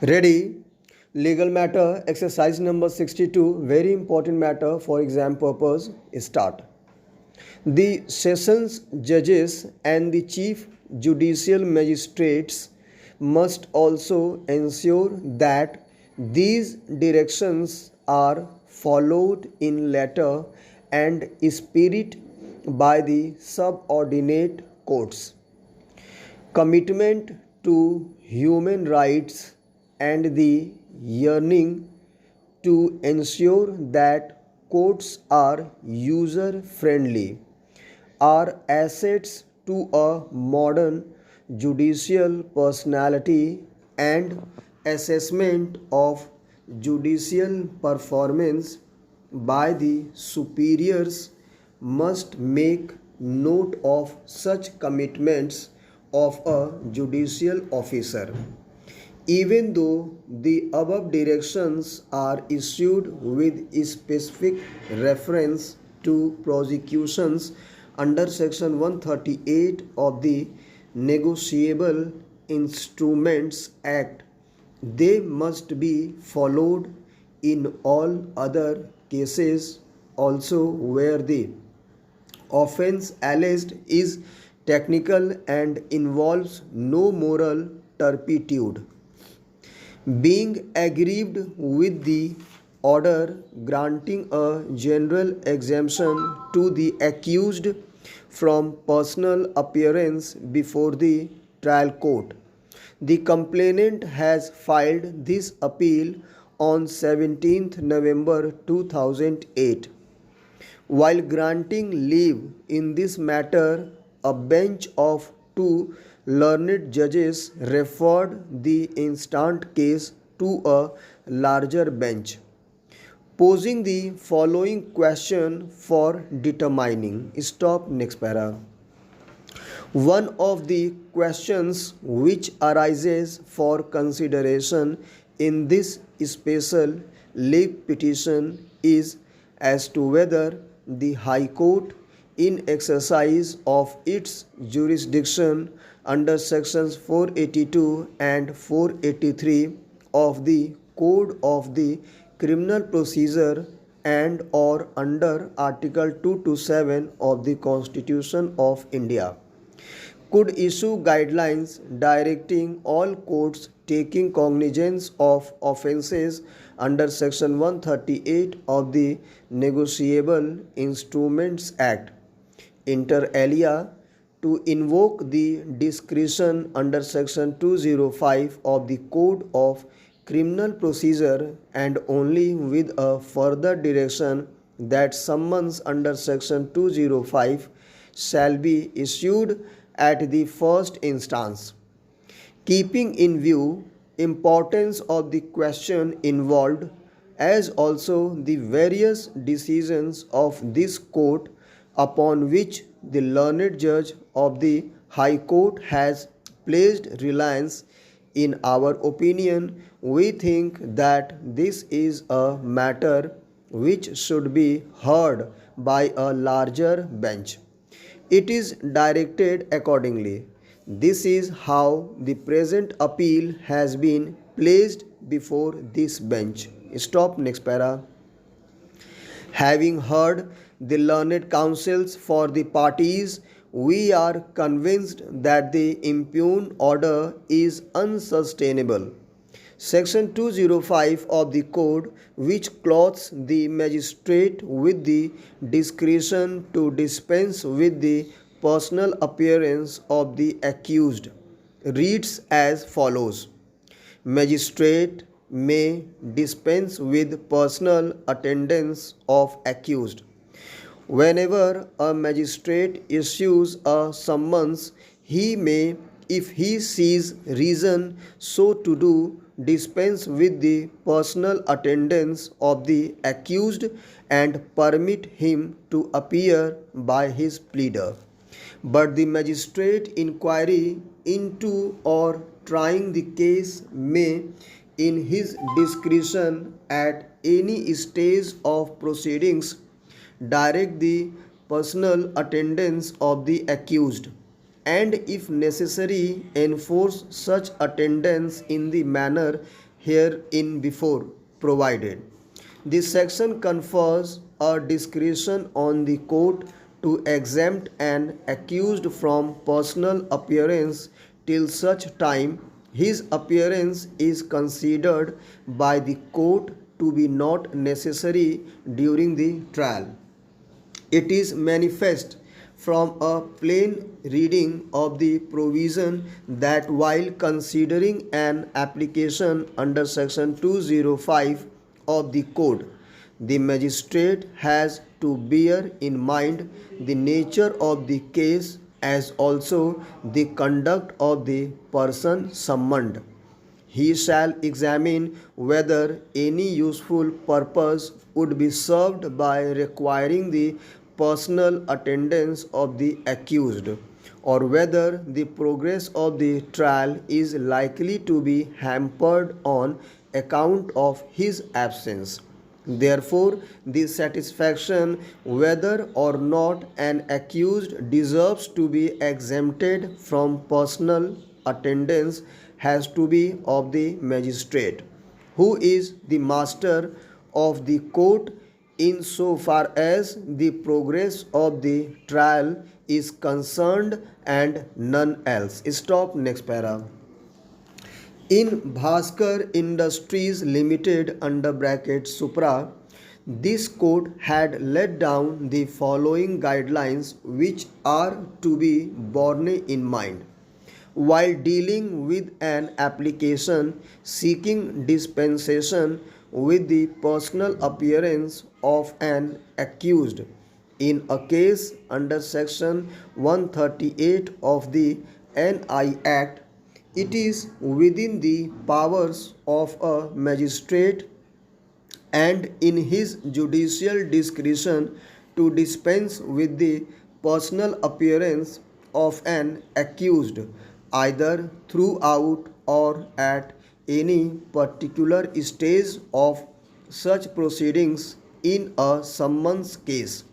Ready? Legal matter, exercise number 62, very important matter for exam purpose. Start. The sessions judges and the chief judicial magistrates must also ensure that these directions are followed in letter and spirit by the subordinate courts. Commitment to human rights and the yearning to ensure that courts are user friendly are assets to a modern judicial personality, and assessment of judicial performance by the superiors must make note of such commitments of a judicial officer. Even though the above directions are issued with specific reference to prosecutions under section 138 of the Negotiable Instruments Act, they must be followed in all other cases also where the offense alleged is technical and involves no moral turpitude. Being aggrieved with the order granting a general exemption to the accused from personal appearance before the trial court. The complainant has filed this appeal on 17th November 2008. While granting leave in this matter, a bench of two learned judges referred the instant case to a larger bench, posing the following question for determining. Stop next para. One of the questions which arises for consideration in this special leave petition is as to whether the High Court, in exercise of its jurisdiction under sections 482 and 483 of the Code of the Criminal Procedure and or under Article 227 of the Constitution of India, could issue guidelines directing all courts taking cognizance of offences under section 138 of the Negotiable Instruments Act, inter alia, to invoke the discretion under section 205 of the Code of Criminal Procedure, and only with a further direction that summons under section 205 shall be issued at the first instance. Keeping in view importance of the question involved, as also the various decisions of this court upon which the learned judge of the High Court has placed reliance, in our opinion, we think that this is a matter which should be heard by a larger bench. It is directed accordingly. This is how the present appeal has been placed before this bench. Stop next para. Having heard the learned counsels for the parties, we are convinced that the impugned order is unsustainable. Section 205 of the Code, which clothes the magistrate with the discretion to dispense with the personal appearance of the accused, reads as follows: Magistrate may dispense with personal attendance of accused. Whenever a magistrate issues a summons, he may, if he sees reason so to do, dispense with the personal attendance of the accused and permit him to appear by his pleader. But the magistrate inquiry into or trying the case may, in his discretion at any stage of proceedings, direct the personal attendance of the accused, and if necessary enforce such attendance in the manner herein before provided. This section confers a discretion on the court to exempt an accused from personal appearance till such time his appearance is considered by the court to be not necessary during the trial. It is manifest from a plain reading of the provision that while considering an application under section 205 of the code, the magistrate has to bear in mind the nature of the case as also the conduct of the person summoned. He shall examine whether any useful purpose would be served by requiring the personal attendance of the accused, or whether the progress of the trial is likely to be hampered on account of his absence. Therefore, the satisfaction whether or not an accused deserves to be exempted from personal attendance has to be of the magistrate, who is the master of the court in so far as the progress of the trial is concerned and none else. Stop. Next para. In Bhaskar Industries Limited under bracket Supra, this court had laid down the following guidelines which are to be borne in mind while dealing with an application seeking dispensation with the personal appearance of an accused in a case under section 138 of the NI Act. It is within the powers of a magistrate and in his judicial discretion to dispense with the personal appearance of an accused either throughout or at any particular stage of such proceedings in a summons case.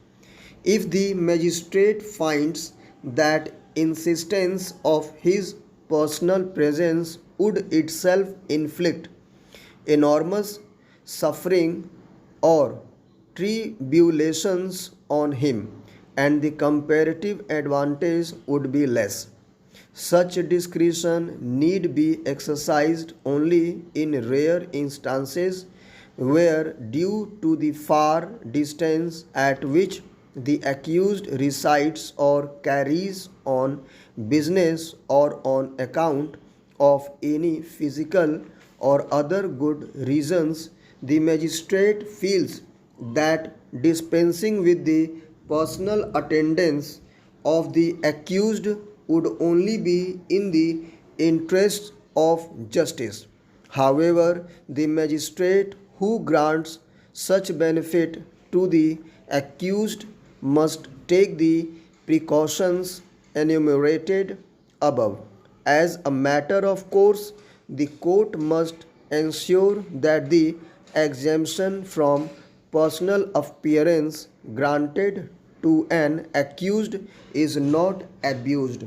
If the magistrate finds that insistence of his personal presence would itself inflict enormous suffering or tribulations on him, and the comparative advantage would be less, such discretion need be exercised only in rare instances where, due to the far distance at which the accused resides or carries on business or on account of any physical or other good reasons, the magistrate feels that dispensing with the personal attendance of the accused would only be in the interests of justice. However, the magistrate who grants such benefit to the accused must take the precautions enumerated above. As a matter of course, the court must ensure that the exemption from personal appearance granted to an accused is not abused.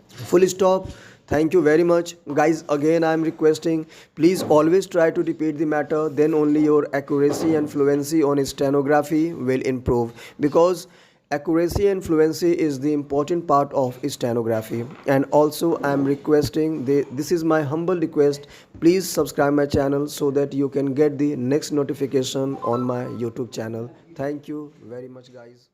Full stop. Thank you very much, guys. Again, I am requesting, please always try to repeat the matter, then only your accuracy and fluency on stenography will improve, because accuracy and fluency is the important part of stenography. And also I am requesting, this is my humble request, please subscribe my channel so that you can get the next notification on my YouTube channel. Thank you very much, guys.